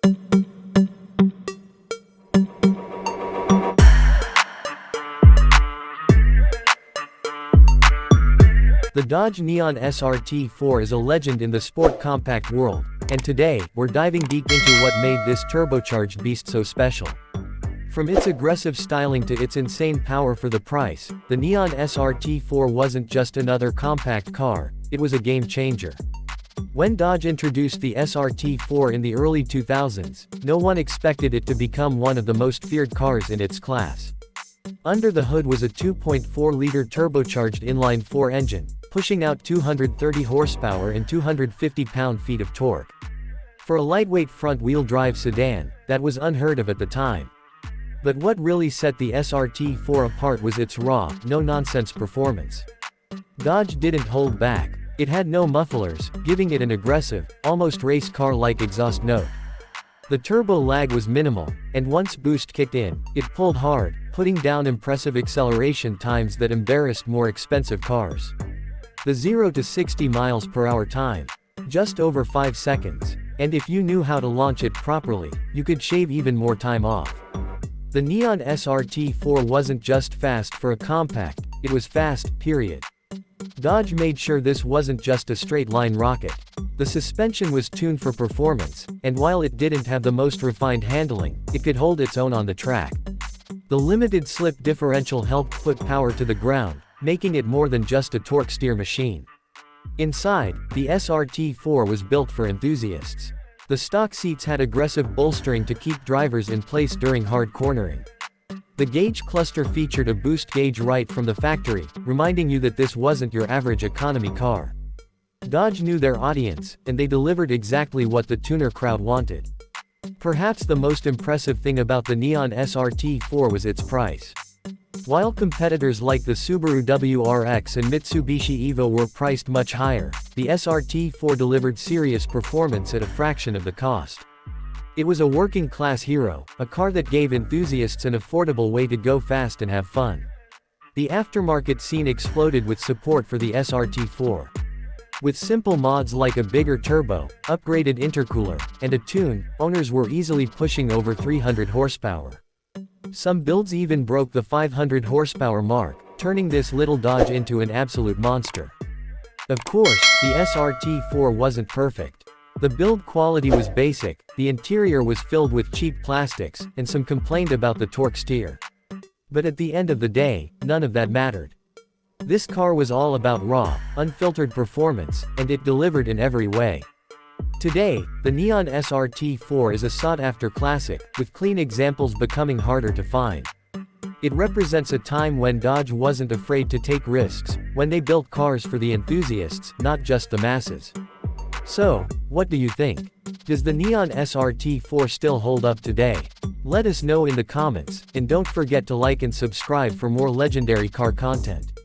The Dodge Neon SRT-4 is a legend in the sport compact world, and today, we're diving deep into what made this turbocharged beast so special. From its aggressive styling to its insane power for the price, the Neon SRT-4 wasn't just another compact car, it was a game changer. When Dodge introduced the SRT-4 in the early 2000s, no one expected it to become one of the most feared cars in its class. Under the hood was a 2.4-liter turbocharged inline-4 engine, pushing out 230 horsepower and 250 pound-feet of torque. For a lightweight front-wheel drive sedan, that was unheard of at the time. But what really set the SRT-4 apart was its raw, no-nonsense performance. Dodge didn't hold back. It had no mufflers, giving it an aggressive, almost race car-like exhaust note. The turbo lag was minimal, and once boost kicked in, it pulled hard, putting down impressive acceleration times that embarrassed more expensive cars. The 0 to 60 miles per hour time, just over 5 seconds, and if you knew how to launch it properly, you could shave even more time off. The Neon SRT-4 wasn't just fast for a compact, it was fast, period. Dodge made sure this wasn't just a straight-line rocket. The suspension was tuned for performance, and while it didn't have the most refined handling, it could hold its own on the track. The limited slip differential helped put power to the ground, making it more than just a torque steer machine. Inside, the SRT-4 was built for enthusiasts. The stock seats had aggressive bolstering to keep drivers in place during hard cornering. The gauge cluster featured a boost gauge right from the factory, reminding you that this wasn't your average economy car. Dodge knew their audience, and they delivered exactly what the tuner crowd wanted. Perhaps the most impressive thing about the Neon SRT-4 was its price. While competitors like the Subaru WRX and Mitsubishi Evo were priced much higher, the SRT-4 delivered serious performance at a fraction of the cost. It was a working-class hero, a car that gave enthusiasts an affordable way to go fast and have fun. The aftermarket scene exploded with support for the SRT-4. With simple mods like a bigger turbo, upgraded intercooler, and a tune, owners were easily pushing over 300 horsepower. Some builds even broke the 500 horsepower mark, turning this little Dodge into an absolute monster. Of course, the SRT-4 wasn't perfect. The build quality was basic, the interior was filled with cheap plastics, and some complained about the torque steer. But at the end of the day, none of that mattered. This car was all about raw, unfiltered performance, and it delivered in every way. Today, the Neon SRT-4 is a sought-after classic, with clean examples becoming harder to find. It represents a time when Dodge wasn't afraid to take risks, when they built cars for the enthusiasts, not just the masses. So, what do you think? Does the Neon SRT-4 still hold up today? Let us know in the comments, and don't forget to like and subscribe for more legendary car content.